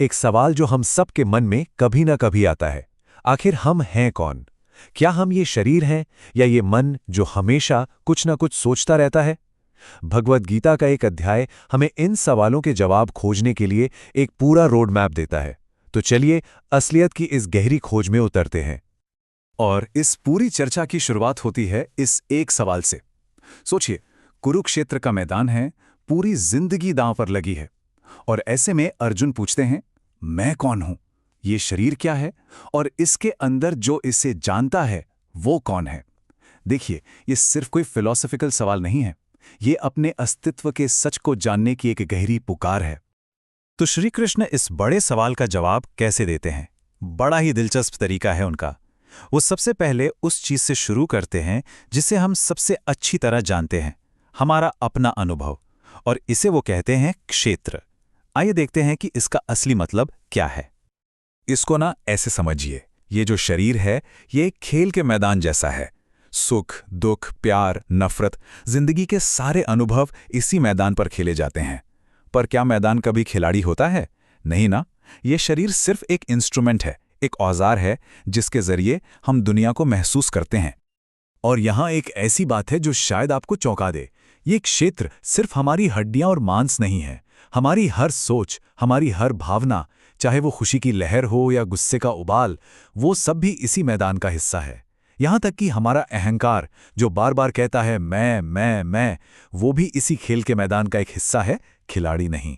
एक सवाल जो हम सबके मन में कभी ना कभी आता है, आखिर हम हैं कौन? क्या हम ये शरीर हैं या ये मन जो हमेशा कुछ ना कुछ सोचता रहता है? भगवद गीता का एक अध्याय हमें इन सवालों के जवाब खोजने के लिए एक पूरा रोड मैप देता है। तो चलिए असलियत की इस गहरी खोज में उतरते हैं। और इस पूरी चर्चा की शुरुआत होती है इस एक सवाल से। सोचिए, कुरुक्षेत्र का मैदान है, पूरी जिंदगी दांव पर लगी है, और ऐसे में अर्जुन पूछते हैं, मैं कौन हूं? ये शरीर क्या है? और इसके अंदर जो इसे जानता है वो कौन है? देखिए, ये सिर्फ कोई फिलॉसफिकल सवाल नहीं है, ये अपने अस्तित्व के सच को जानने की एक गहरी पुकार है। तो श्री कृष्ण इस बड़े सवाल का जवाब कैसे देते हैं? बड़ा ही दिलचस्प तरीका है उनका। वो सबसे पहले उस चीज से शुरू करते हैं जिसे हम सबसे अच्छी तरह जानते हैं, हमारा अपना अनुभव, और इसे वो कहते हैं क्षेत्र। आइए देखते हैं कि इसका असली मतलब क्या है। इसको ना ऐसे समझिए, ये जो शरीर है ये एक खेल के मैदान जैसा है। सुख, दुख, प्यार, नफरत, जिंदगी के सारे अनुभव इसी मैदान पर खेले जाते हैं। पर क्या मैदान कभी खिलाड़ी होता है? नहीं ना। ये शरीर सिर्फ एक इंस्ट्रूमेंट है, एक औजार है जिसके जरिए हम दुनिया को महसूस करते हैं। और यहाँ एक ऐसी बात है जो शायद आपको चौंका दे। ये क्षेत्र सिर्फ हमारी हड्डियां और मांस नहीं है। हमारी हर सोच, हमारी हर भावना, चाहे वो खुशी की लहर हो या गुस्से का उबाल, वो सब भी इसी मैदान का हिस्सा है। यहाँ तक कि हमारा अहंकार जो बार बार कहता है मैं, वो भी इसी खेल के मैदान का एक हिस्सा है, खिलाड़ी नहीं।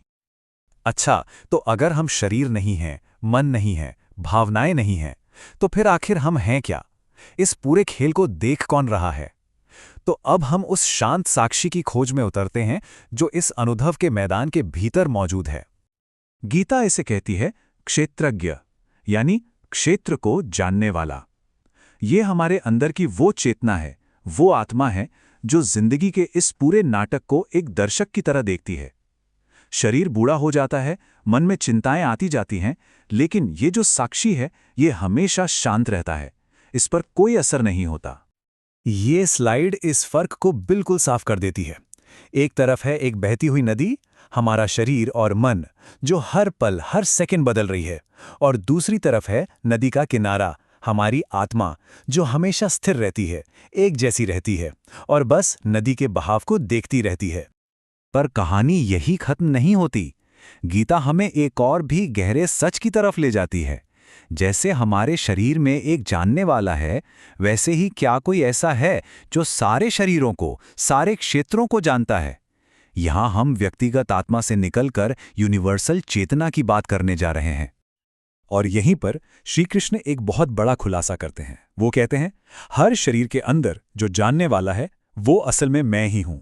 अच्छा, तो अगर हम शरीर नहीं हैं, मन नहीं है, भावनाएं नहीं हैं, तो फिर आखिर हम हैं क्या? इस पूरे खेल को देख कौन रहा है? तो अब हम उस शांत साक्षी की खोज में उतरते हैं जो इस अनुभव के मैदान के भीतर मौजूद है। गीता इसे कहती है क्षेत्रज्ञ, यानी क्षेत्र को जानने वाला। ये हमारे अंदर की वो चेतना है, वो आत्मा है जो जिंदगी के इस पूरे नाटक को एक दर्शक की तरह देखती है। शरीर बूढ़ा हो जाता है, मन में चिंताएं आती जाती हैं, लेकिन ये जो साक्षी है ये हमेशा शांत रहता है, इस पर कोई असर नहीं होता। ये स्लाइड इस फर्क को बिल्कुल साफ कर देती है। एक तरफ है एक बहती हुई नदी, हमारा शरीर और मन, जो हर पल हर सेकंड बदल रही है, और दूसरी तरफ है नदी का किनारा, हमारी आत्मा, जो हमेशा स्थिर रहती है, एक जैसी रहती है, और बस नदी के बहाव को देखती रहती है। पर कहानी यही खत्म नहीं होती। गीता हमें एक और भी गहरे सच की तरफ ले जाती है। जैसे हमारे शरीर में एक जानने वाला है, वैसे ही क्या कोई ऐसा है जो सारे शरीरों को, सारे क्षेत्रों को जानता है? यहां हम व्यक्तिगत आत्मा से निकलकर यूनिवर्सल चेतना की बात करने जा रहे हैं। और यहीं पर श्री कृष्ण एक बहुत बड़ा खुलासा करते हैं। वो कहते हैं, हर शरीर के अंदर जो जानने वाला है वो असल में मैं ही हूं।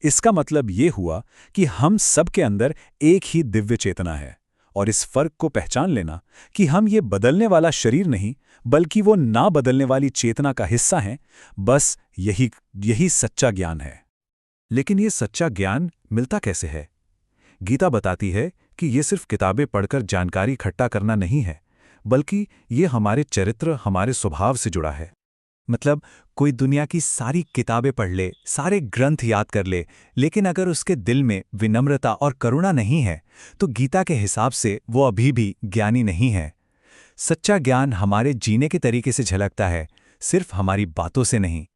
इसका मतलब ये हुआ कि हम सब के अंदर एक ही दिव्य चेतना है, और इस फर्क को पहचान लेना कि हम ये बदलने वाला शरीर नहीं बल्कि वो ना बदलने वाली चेतना का हिस्सा हैं, बस यही सच्चा ज्ञान है। लेकिन ये सच्चा ज्ञान मिलता कैसे है? गीता बताती है कि ये सिर्फ किताबें पढ़कर जानकारी इकट्ठा करना नहीं है, बल्कि ये हमारे चरित्र, हमारे स्वभाव से जुड़ा है। मतलब कोई दुनिया की सारी किताबें पढ़ ले, सारे ग्रंथ याद कर ले, लेकिन अगर उसके दिल में विनम्रता और करुणा नहीं है, तो गीता के हिसाब से वो अभी भी ज्ञानी नहीं है। सच्चा ज्ञान हमारे जीने के तरीके से झलकता है, सिर्फ हमारी बातों से नहीं।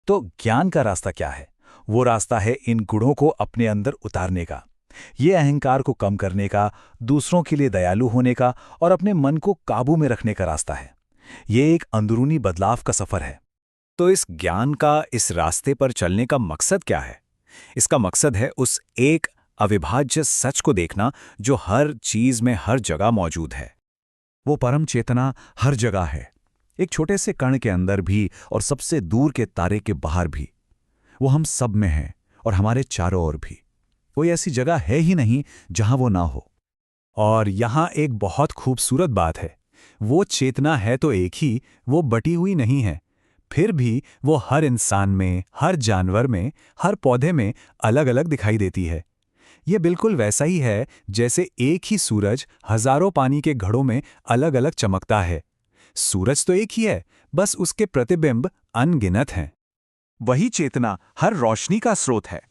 तो ज्ञान का रास्ता क्या है? वो रास्ता है इन गुणों को अपने अंदर उतारने का, ये अहंकार को कम करने का, दूसरों के लिए दयालु होने का, और अपने मन को काबू में रखने का रास्ता है। ये एक अंदरूनी बदलाव का सफर है। तो इस ज्ञान का, इस रास्ते पर चलने का मकसद क्या है? इसका मकसद है उस एक अविभाज्य सच को देखना जो हर चीज में, हर जगह मौजूद है। वो परम चेतना हर जगह है, एक छोटे से कण के अंदर भी और सबसे दूर के तारे के बाहर भी। वो हम सब में है और हमारे चारों ओर भी। कोई ऐसी जगह है ही नहीं जहां वो ना हो। और यहां एक बहुत खूबसूरत बात है, वो चेतना है तो एक ही, वो बटी हुई नहीं है। फिर भी वो हर इंसान में, हर जानवर में, हर पौधे में अलग अलग दिखाई देती है। ये बिल्कुल वैसा ही है जैसे एक ही सूरज हजारों पानी के घड़ों में अलग अलग चमकता है। सूरज तो एक ही है, बस उसके प्रतिबिंब अनगिनत हैं। वही चेतना हर रोशनी का स्रोत है,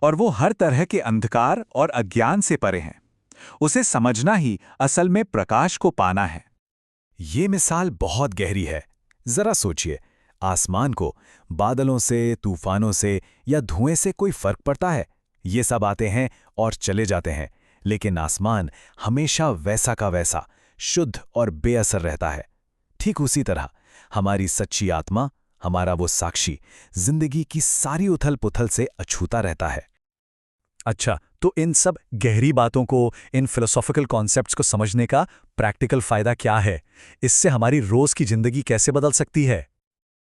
और वो हर तरह के अंधकार और अज्ञान से परे हैं। उसे समझना ही असल में प्रकाश को पाना है। ये मिसाल बहुत गहरी है। जरा सोचिए, आसमान को बादलों से, तूफानों से या धुएं से कोई फर्क पड़ता है? ये सब आते हैं और चले जाते हैं, लेकिन आसमान हमेशा वैसा का वैसा शुद्ध और बेअसर रहता है। ठीक उसी तरह हमारी सच्ची आत्मा, हमारा वो साक्षी, जिंदगी की सारी उथल पुथल से अछूता रहता है। अच्छा, तो इन सब गहरी बातों को, इन फिलोसॉफिकल कॉन्सेप्ट्स को समझने का प्रैक्टिकल फायदा क्या है? इससे हमारी रोज की जिंदगी कैसे बदल सकती है?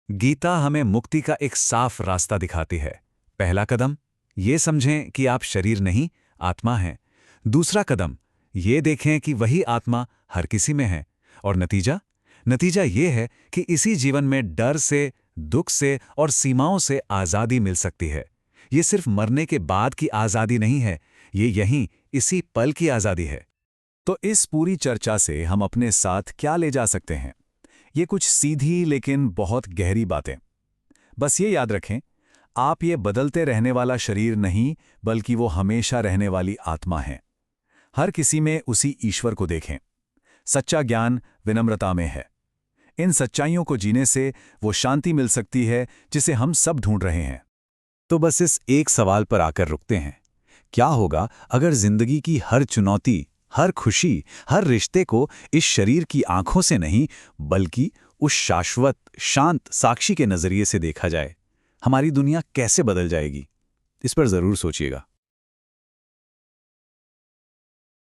गीता हमें मुक्ति का एक साफ रास्ता दिखाती है। पहला कदम, ये समझें कि आप शरीर नहीं, आत्मा हैं। दूसरा कदम, ये देखें कि वही आत्मा हर किसी में है। और नतीजा ये है कि इसी जीवन में डर से, दुख से और सीमाओं से आज़ादी मिल सकती है। ये सिर्फ मरने के बाद की आज़ादी नहीं है, ये यहीं इसी पल की आज़ादी है। तो इस पूरी चर्चा से हम अपने साथ क्या ले जा सकते हैं? ये कुछ सीधी लेकिन बहुत गहरी बातें। बस ये याद रखें, आप ये बदलते रहने वाला शरीर नहीं, बल्कि वो हमेशा रहने वाली आत्मा हैं। हर किसी में उसी ईश्वर को देखें। सच्चा ज्ञान विनम्रता में है। इन सच्चाइयों को जीने से वो शांति मिल सकती है जिसे हम सब ढूंढ रहे हैं। तो बस इस एक सवाल पर आकर रुकते हैं। क्या होगा अगर जिंदगी की हर चुनौती, हर खुशी, हर रिश्ते को इस शरीर की आंखों से नहीं, बल्कि उस शाश्वत, शांत साक्षी के नजरिए से देखा जाए? हमारी दुनिया कैसे बदल जाएगी? इस पर जरूर सोचिएगा।